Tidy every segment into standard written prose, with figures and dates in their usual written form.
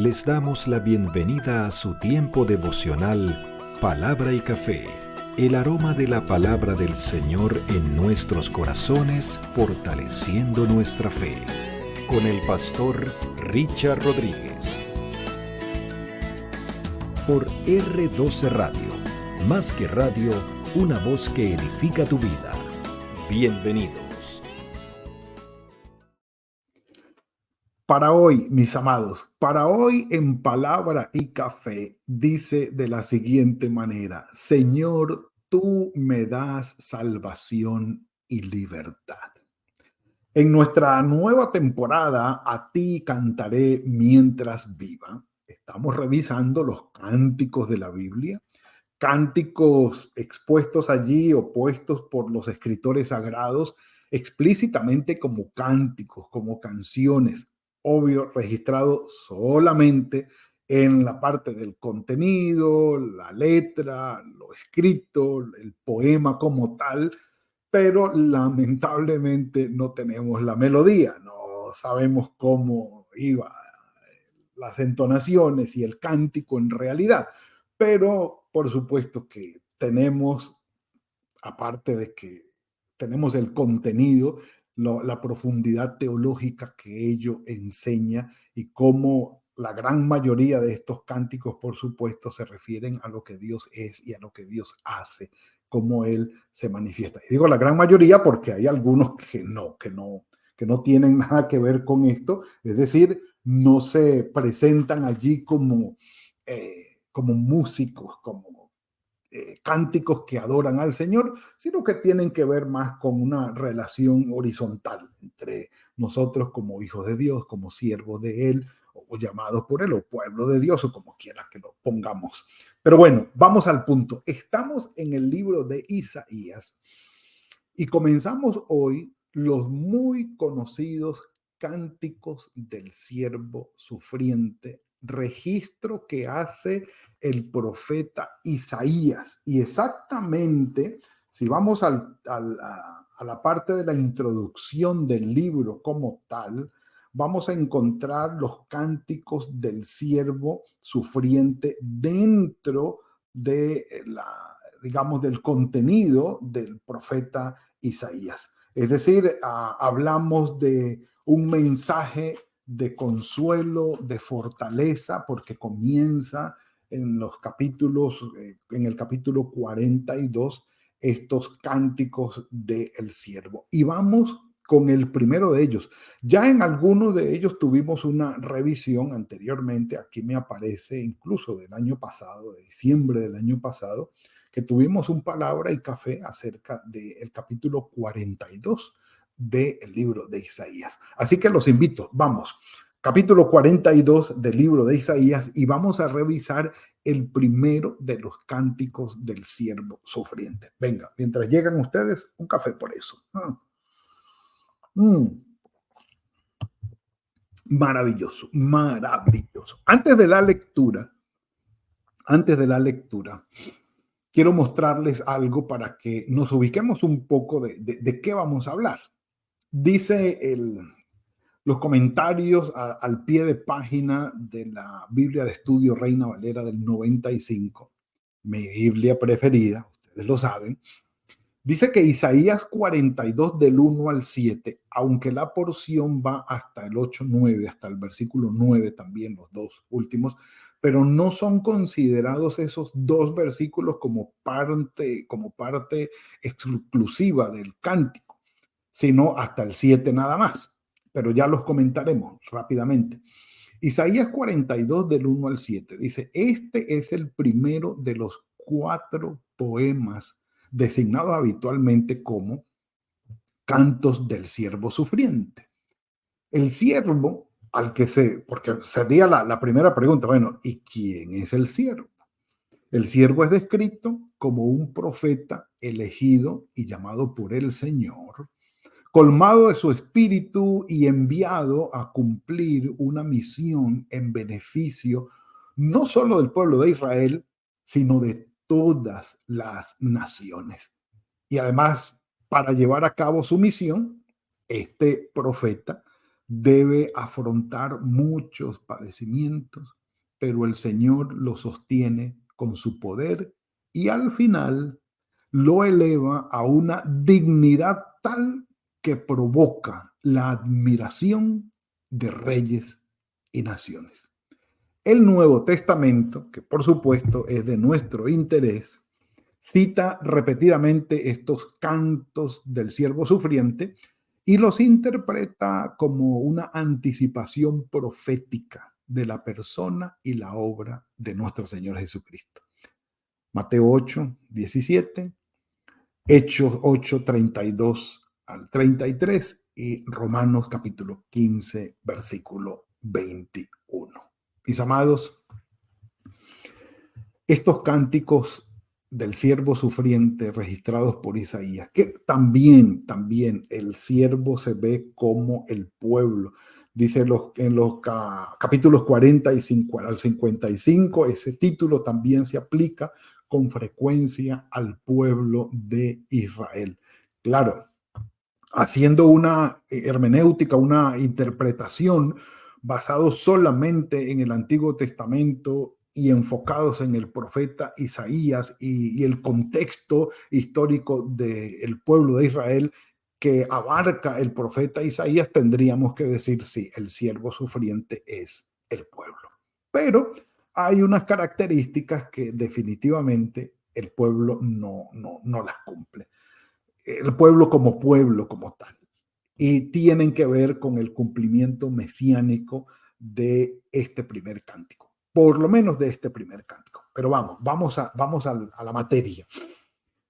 Les damos la bienvenida a su tiempo devocional Palabra y Café, el aroma de la palabra del Señor en nuestros corazones, fortaleciendo nuestra fe. Con el pastor Richard Rodríguez. Por R12 Radio, más que radio, una voz que edifica tu vida. Bienvenidos. Para hoy, mis amados, para hoy en Palabra y Café, dice de la siguiente manera: Señor, tú me das salvación y libertad. En nuestra nueva temporada, A ti cantaré mientras viva, estamos revisando los cánticos de la Biblia, cánticos expuestos allí o puestos por los escritores sagrados explícitamente como cánticos, como canciones, obvio, registrado solamente en la parte del contenido, la letra, lo escrito, el poema como tal, pero lamentablemente no tenemos la melodía, no sabemos cómo iba las entonaciones y el cántico en realidad, pero por supuesto que tenemos, aparte de que tenemos el contenido, la profundidad teológica que ello enseña y cómo la gran mayoría de estos cánticos, por supuesto, se refieren a lo que Dios es y a lo que Dios hace, cómo Él se manifiesta. Y digo la gran mayoría porque hay algunos que no tienen nada que ver con esto, es decir, no se presentan allí como músicos, como cánticos que adoran al Señor, sino que tienen que ver más con una relación horizontal entre nosotros como hijos de Dios, como siervos de Él, o llamados por Él, o pueblo de Dios, o como quiera que lo pongamos. Pero bueno, vamos al punto. Estamos en el libro de Isaías y comenzamos hoy los muy conocidos cánticos del siervo sufriente, registro que hace el profeta Isaías. Y exactamente, si vamos a la parte de la introducción del libro como tal, vamos a encontrar los cánticos del siervo sufriente dentro de digamos, del contenido del profeta Isaías. Es decir, hablamos de un mensaje de consuelo, de fortaleza, porque comienza en los capítulos, en el capítulo 42, estos cánticos del siervo. Y vamos con el primero de ellos. Ya en algunos de ellos tuvimos una revisión anteriormente, aquí me aparece incluso del año pasado, de diciembre del año pasado, que tuvimos un palabra y café acerca del capítulo 42 del libro de Isaías. Así que los invito, vamos, capítulo 42 del libro de Isaías, y vamos a revisar el primero de los cánticos del siervo sufriente. Venga, mientras llegan ustedes, un café por eso. Maravilloso, maravilloso. Antes de la lectura, quiero mostrarles algo para que nos ubiquemos un poco de qué vamos a hablar. Dice los comentarios al pie de página de la Biblia de Estudio Reina Valera del 95, mi Biblia preferida, ustedes lo saben. Dice que Isaías 42 del 1 al 7, aunque la porción va hasta el 8-9, hasta el versículo 9 también, los dos últimos, pero no son considerados esos dos versículos como parte exclusiva del cántico, sino hasta el 7 nada más. Pero ya los comentaremos rápidamente. Isaías 42 del 1 al 7 dice: este es el primero de los 4 poemas designados habitualmente como cantos del siervo sufriente. El siervo porque sería la primera pregunta, bueno, ¿y quién es el siervo? El siervo es descrito como un profeta elegido y llamado por el Señor, colmado de su espíritu y enviado a cumplir una misión en beneficio no solo del pueblo de Israel, sino de todas las naciones. Y además, para llevar a cabo su misión, este profeta debe afrontar muchos padecimientos, pero el Señor lo sostiene con su poder y al final lo eleva a una dignidad tal que provoca la admiración de reyes y naciones. El Nuevo Testamento, que por supuesto es de nuestro interés, cita repetidamente estos cantos del siervo sufriente y los interpreta como una anticipación profética de la persona y la obra de nuestro Señor Jesucristo. Mateo 8, 17, Hechos 8, 32 al 33 y Romanos capítulo 15, versículo 21. Mis amados, estos cánticos del siervo sufriente registrados por Isaías, que también el siervo se ve como el pueblo. Dice en los capítulos 45 al 55, ese título también se aplica con frecuencia al pueblo de Israel. Claro, haciendo una hermenéutica, una interpretación basado solamente en el Antiguo Testamento y enfocados en el profeta Isaías y el contexto histórico del pueblo de Israel que abarca el profeta Isaías, tendríamos que decir, sí, el siervo sufriente es el pueblo. Pero hay unas características que definitivamente el pueblo no las cumple. El pueblo como tal. Y tienen que ver con el cumplimiento mesiánico de este primer cántico, por lo menos de este primer cántico. Pero vamos a la materia.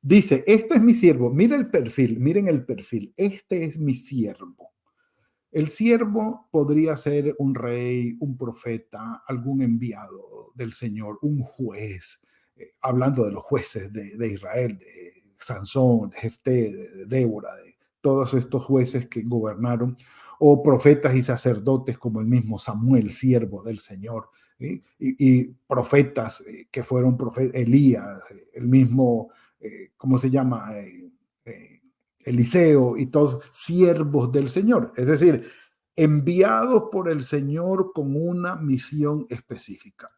Dice, este es mi siervo, miren el perfil, este es mi siervo. El siervo podría ser un rey, un profeta, algún enviado del Señor, un juez, hablando de los jueces de Israel, de Sansón, de Jefté, de Débora, de todos estos jueces que gobernaron, o profetas y sacerdotes como el mismo Samuel, siervo del Señor, y profetas que fueron Elías, el mismo, ¿cómo se llama? Eliseo y todos siervos del Señor, es decir, enviados por el Señor con una misión específica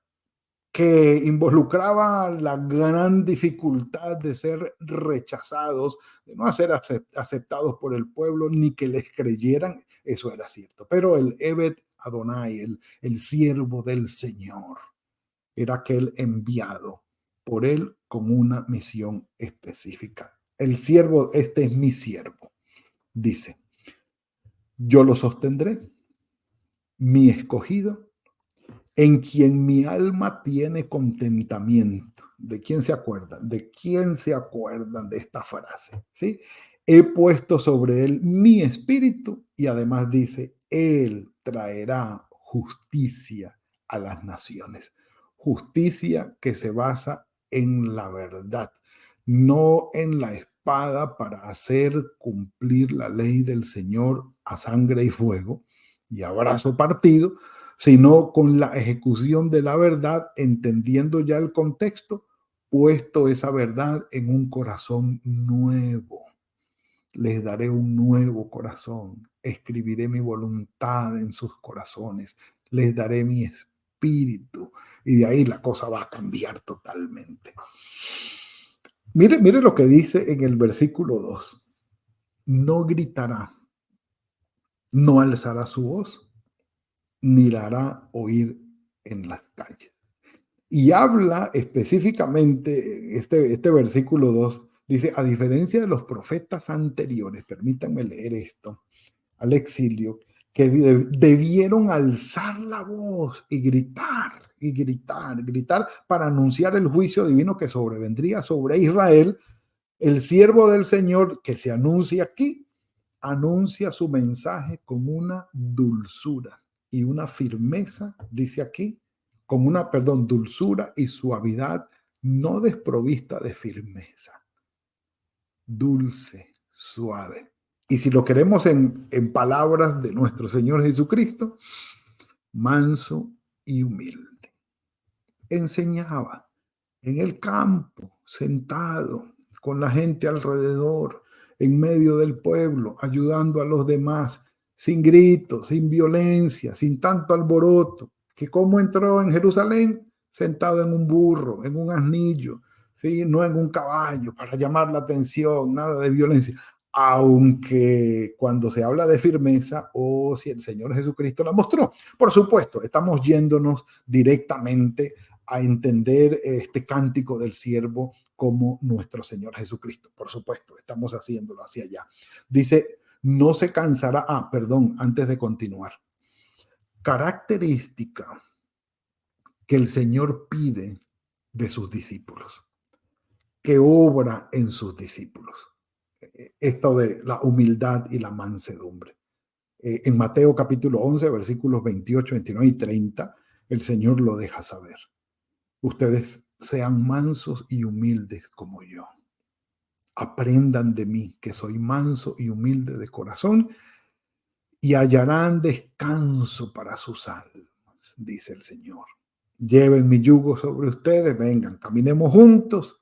que involucraba la gran dificultad de ser rechazados, de no ser aceptados por el pueblo, ni que les creyeran, eso era cierto. Pero el Eved Adonai, el siervo del Señor, era aquel enviado por él con una misión específica. El siervo, este es mi siervo, dice, yo lo sostendré, mi escogido, en quien mi alma tiene contentamiento. ¿De quién se acuerdan? ¿De quién se acuerdan de esta frase? ¿Sí? He puesto sobre él mi espíritu y además dice, él traerá justicia a las naciones. Justicia que se basa en la verdad, no en la espada para hacer cumplir la ley del Señor a sangre y fuego y a brazo partido, sino con la ejecución de la verdad, entendiendo ya el contexto, puesto esa verdad en un corazón nuevo. Les daré un nuevo corazón, escribiré mi voluntad en sus corazones, les daré mi espíritu y de ahí la cosa va a cambiar totalmente. Mire lo que dice en el versículo 2. No gritará, no alzará su voz, ni la hará oír en las calles. Y habla específicamente, este versículo 2 dice, a diferencia de los profetas anteriores, permítanme leer esto, al exilio, que debieron alzar la voz y gritar para anunciar el juicio divino que sobrevendría sobre Israel. El siervo del Señor que se anuncia aquí, anuncia su mensaje con una dulzura y una firmeza, dice aquí, con una, dulzura y suavidad no desprovista de firmeza. Dulce, suave. Y si lo queremos en palabras de nuestro Señor Jesucristo, manso y humilde. Enseñaba en el campo, sentado, con la gente alrededor, en medio del pueblo, ayudando a los demás, sin gritos, sin violencia, sin tanto alboroto, que cómo entró en Jerusalén sentado en un burro, en un asnillo, ¿sí? No en un caballo para llamar la atención, nada de violencia. Aunque cuando se habla de firmeza, o si el Señor Jesucristo la mostró. Por supuesto, estamos yéndonos directamente a entender este cántico del siervo como nuestro Señor Jesucristo. Por supuesto, estamos haciéndolo hacia allá. Dice, no se cansará. Perdón, antes de continuar. Característica que el Señor pide de sus discípulos, que obra en sus discípulos. Esto de la humildad y la mansedumbre. En Mateo capítulo 11, versículos 28, 29 y 30, el Señor lo deja saber. Ustedes sean mansos y humildes como yo. Aprendan de mí, que soy manso y humilde de corazón, y hallarán descanso para sus almas, dice el Señor. Lleven mi yugo sobre ustedes, vengan, caminemos juntos,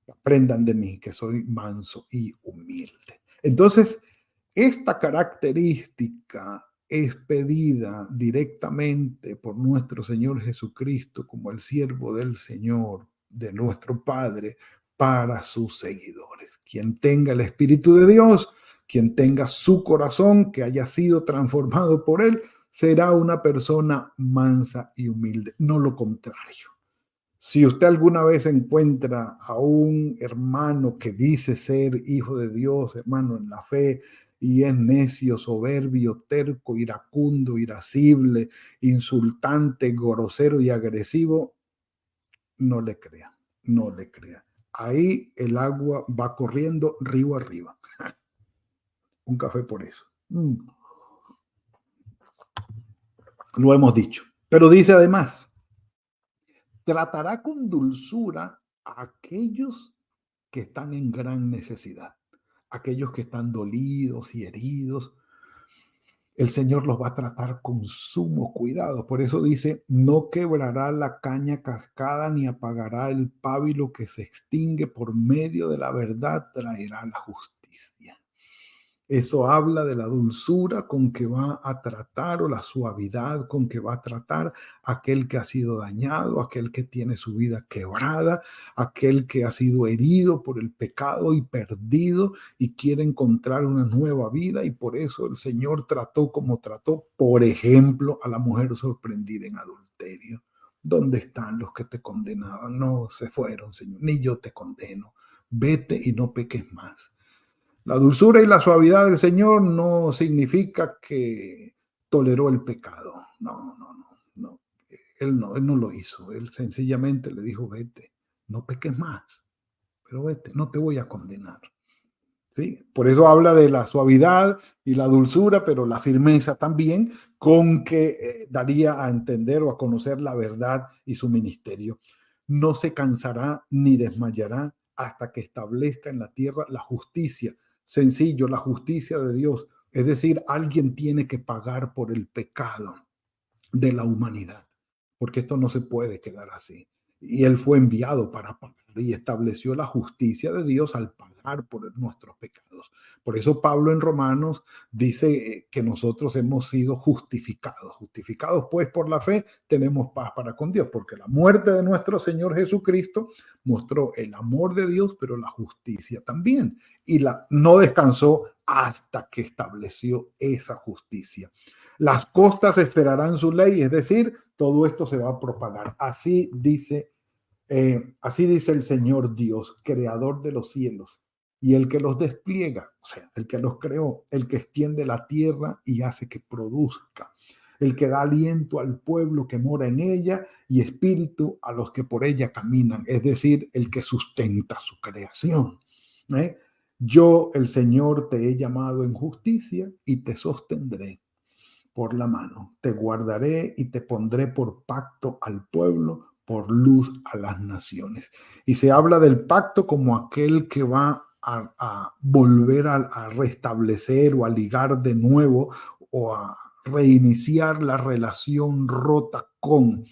aprendan de mí, que soy manso y humilde. Entonces, esta característica es pedida directamente por nuestro Señor Jesucristo como el siervo del Señor, de nuestro Padre, para sus seguidores. Quien tenga el Espíritu de Dios, quien tenga su corazón que haya sido transformado por él, será una persona mansa y humilde, no lo contrario. Si usted alguna vez encuentra a un hermano que dice ser hijo de Dios, hermano en la fe, y es necio, soberbio, terco, iracundo, irascible, insultante, grosero y agresivo, no le crea, no le crea. Ahí el agua va corriendo río arriba. Un café por eso. Lo hemos dicho. Pero dice además, tratará con dulzura a aquellos que están en gran necesidad, aquellos que están dolidos y heridos. El Señor los va a tratar con sumo cuidado. Por eso dice, no quebrará la caña cascada ni apagará el pábilo que se extingue, por medio de la verdad traerá la justicia. Eso habla de la dulzura con que va a tratar, o la suavidad con que va a tratar aquel que ha sido dañado, aquel que tiene su vida quebrada, aquel que ha sido herido por el pecado y perdido y quiere encontrar una nueva vida. Y por eso el Señor trató como trató, por ejemplo, a la mujer sorprendida en adulterio. ¿Dónde están los que te condenaban? No se fueron, Señor, ni yo te condeno. Vete y no peques más. La dulzura y la suavidad del Señor no significa que toleró el pecado. No. Él no lo hizo. Él sencillamente le dijo, vete, no peques más, pero vete, no te voy a condenar. ¿Sí? Por eso habla de la suavidad y la dulzura, pero la firmeza también, con que daría a entender o a conocer la verdad y su ministerio. No se cansará ni desmayará hasta que establezca en la tierra la justicia. Sencillo, la justicia de Dios. Es decir, alguien tiene que pagar por el pecado de la humanidad, porque esto no se puede quedar así. Y él fue enviado para pagar y estableció la justicia de Dios al pagar por nuestros pecados. Por eso Pablo en Romanos dice que nosotros hemos sido justificados. Justificados pues por la fe, tenemos paz para con Dios, porque la muerte de nuestro Señor Jesucristo mostró el amor de Dios, pero la justicia también. Y no descansó hasta que estableció esa justicia. Las costas esperarán su ley, es decir, todo esto se va a propagar. Así dice el Señor Dios, creador de los cielos, y el que los despliega, o sea, el que los creó, el que extiende la tierra y hace que produzca, el que da aliento al pueblo que mora en ella y espíritu a los que por ella caminan, es decir, el que sustenta su creación. Yo, el Señor, te he llamado en justicia y te sostendré por la mano. Te guardaré y te pondré por pacto al pueblo, por luz a las naciones. Y se habla del pacto como aquel que va a volver a restablecer o a ligar de nuevo o a reiniciar la relación rota con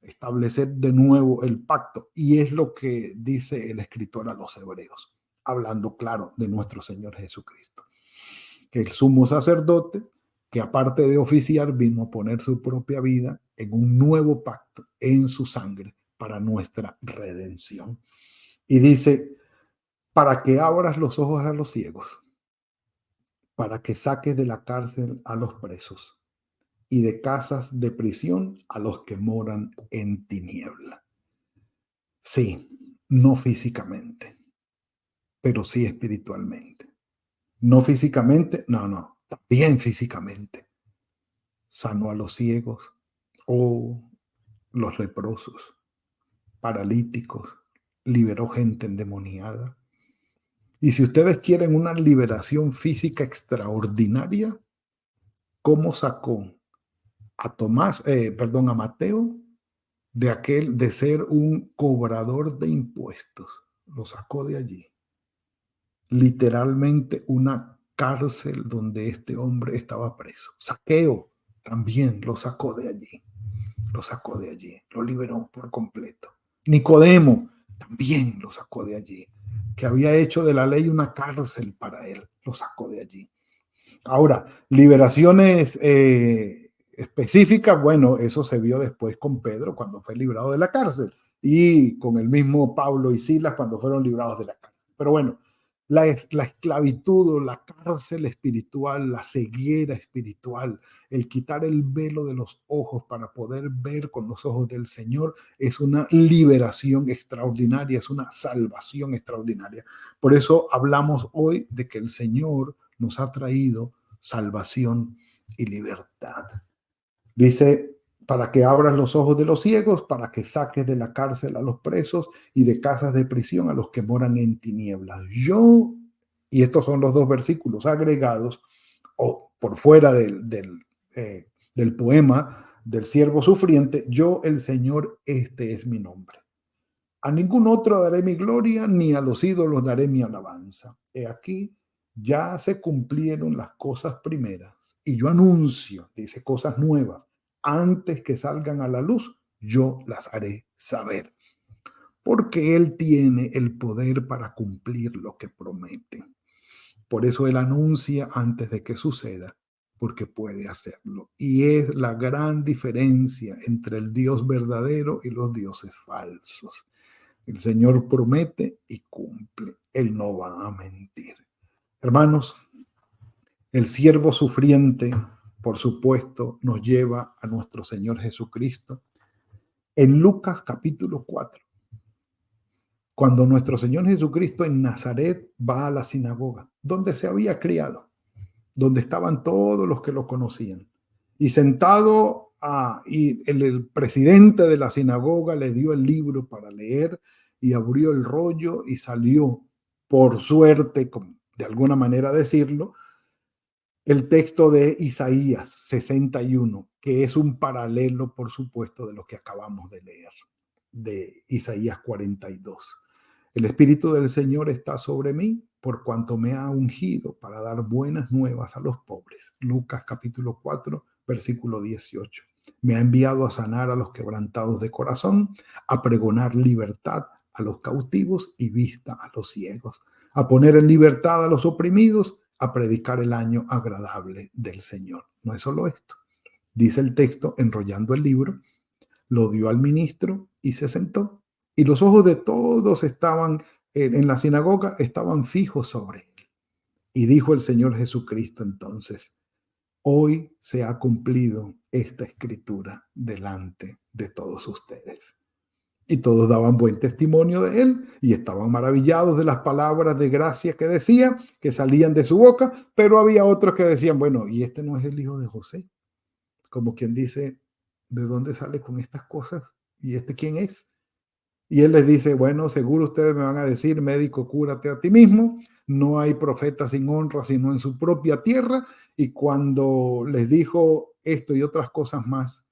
establecer de nuevo el pacto. Y es lo que dice el escritor a los hebreos, hablando claro de nuestro Señor Jesucristo, que el sumo sacerdote que aparte de oficiar, vino a poner su propia vida en un nuevo pacto, en su sangre, para nuestra redención. Y dice, para que abras los ojos a los ciegos, para que saques de la cárcel a los presos y de casas de prisión a los que moran en tiniebla. Sí, no físicamente, pero sí espiritualmente. No físicamente, no, también físicamente. Sanó a los ciegos o los leprosos, paralíticos, liberó gente endemoniada. Y si ustedes quieren una liberación física extraordinaria, ¿cómo sacó a Mateo de ser un cobrador de impuestos? Lo sacó de allí. Literalmente una cárcel donde este hombre estaba preso. Zaqueo también lo sacó de allí. Lo sacó de allí. Lo liberó por completo. Nicodemo también lo sacó de allí. Que había hecho de la ley una cárcel para él. Lo sacó de allí. Ahora, liberaciones específicas, bueno, eso se vio después con Pedro cuando fue librado de la cárcel y con el mismo Pablo y Silas cuando fueron librados de la cárcel. Pero bueno, la esclavitud o la cárcel espiritual, la ceguera espiritual, el quitar el velo de los ojos para poder ver con los ojos del Señor es una liberación extraordinaria, es una salvación extraordinaria. Por eso hablamos hoy de que el Señor nos ha traído salvación y libertad. Dice, para que abras los ojos de los ciegos, para que saques de la cárcel a los presos y de casas de prisión a los que moran en tinieblas. Y estos son los dos versículos agregados, o por fuera del poema del siervo sufriente, yo el Señor, este es mi nombre. A ningún otro daré mi gloria, ni a los ídolos daré mi alabanza. He aquí, ya se cumplieron las cosas primeras. Y yo anuncio, dice, cosas nuevas. Antes que salgan a la luz, yo las haré saber. Porque Él tiene el poder para cumplir lo que promete. Por eso Él anuncia antes de que suceda, porque puede hacerlo. Y es la gran diferencia entre el Dios verdadero y los dioses falsos. El Señor promete y cumple. Él no va a mentir. Hermanos, el siervo sufriente, por supuesto, nos lleva a nuestro Señor Jesucristo. En Lucas capítulo 4, cuando nuestro Señor Jesucristo en Nazaret va a la sinagoga, donde se había criado, donde estaban todos los que lo conocían, y sentado y el presidente de la sinagoga le dio el libro para leer y abrió el rollo y salió, por suerte, de alguna manera decirlo, el texto de Isaías 61, que es un paralelo, por supuesto, de lo que acabamos de leer, de Isaías 42. El Espíritu del Señor está sobre mí, por cuanto me ha ungido para dar buenas nuevas a los pobres. Lucas capítulo 4, versículo 18. Me ha enviado a sanar a los quebrantados de corazón, a pregonar libertad a los cautivos y vista a los ciegos, a poner en libertad a los oprimidos, a predicar el año agradable del Señor. No es solo esto. Dice el texto, enrollando el libro, lo dio al ministro y se sentó. Y los ojos de todos estaban en la sinagoga, estaban fijos sobre él. Y dijo el Señor Jesucristo entonces, hoy se ha cumplido esta escritura delante de todos ustedes. Y todos daban buen testimonio de él y estaban maravillados de las palabras de gracia que decía, que salían de su boca, pero había otros que decían, bueno, ¿y este no es el hijo de José? Como quien dice, ¿de dónde sale con estas cosas? ¿Y este quién es? Y él les dice, bueno, seguro ustedes me van a decir, médico, cúrate a ti mismo. No hay profeta sin honra, sino en su propia tierra. Y cuando les dijo esto y otras cosas más,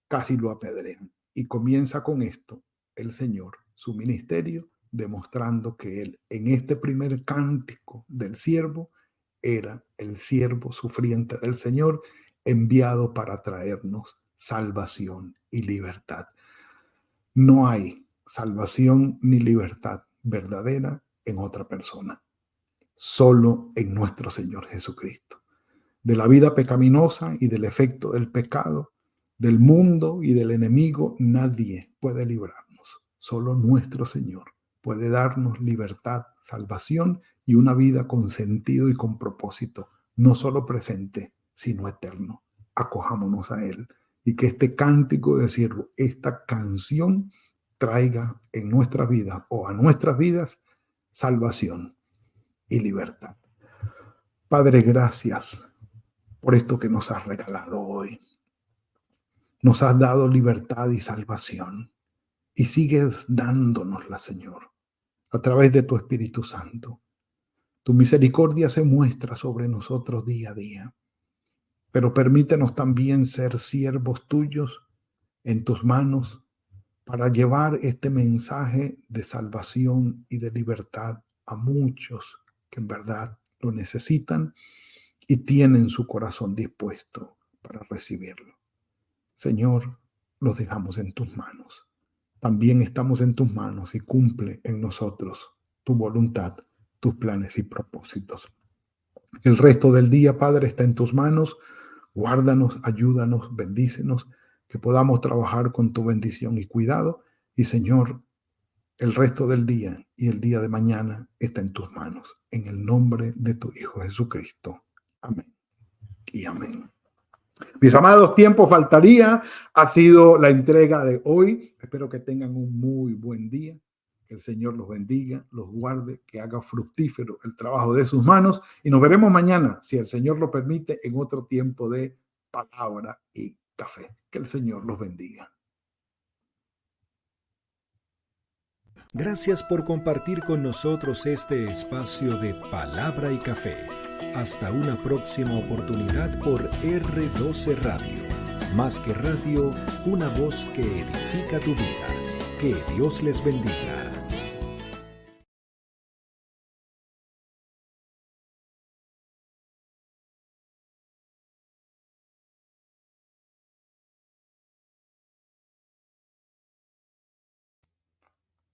casi lo apedrean. Y comienza con esto el Señor, su ministerio, demostrando que él, en este primer cántico del siervo, era el siervo sufriente del Señor, enviado para traernos salvación y libertad. No hay salvación ni libertad verdadera en otra persona, solo en nuestro Señor Jesucristo. de la vida pecaminosa y del efecto del pecado, del mundo y del enemigo. Nadie puede librarnos. Solo nuestro Señor puede darnos libertad, salvación y una vida con sentido y con propósito, no solo presente, sino eterno. Acojámonos a Él y que este cántico de siervo, esta canción, traiga en nuestra vida o a nuestras vidas salvación y libertad. Padre, gracias por esto que nos has regalado hoy. Nos has dado libertad y salvación y sigues dándonosla, Señor, a través de tu Espíritu Santo. Tu misericordia se muestra sobre nosotros día a día, pero permítenos también ser siervos tuyos en tus manos para llevar este mensaje de salvación y de libertad a muchos que en verdad lo necesitan y tienen su corazón dispuesto para recibirlo. Señor, los dejamos en tus manos. También estamos en tus manos y cumple en nosotros tu voluntad, tus planes y propósitos. El resto del día, Padre, está en tus manos. Guárdanos, ayúdanos, bendícenos, que podamos trabajar con tu bendición y cuidado. Y Señor, el resto del día y el día de mañana está en tus manos. En el nombre de tu Hijo Jesucristo. Amén y amén. Mis amados, tiempo faltaría. Ha sido la entrega de hoy. Espero que tengan un muy buen día. Que el Señor los bendiga, los guarde, que haga fructífero el trabajo de sus manos. Y nos veremos mañana, si el Señor lo permite, en otro tiempo de palabra y café. Que el Señor los bendiga. Gracias por compartir con nosotros este espacio de palabra y café. Hasta una próxima oportunidad por R12 Radio. Más que radio, una voz que edifica tu vida. Que Dios les bendiga.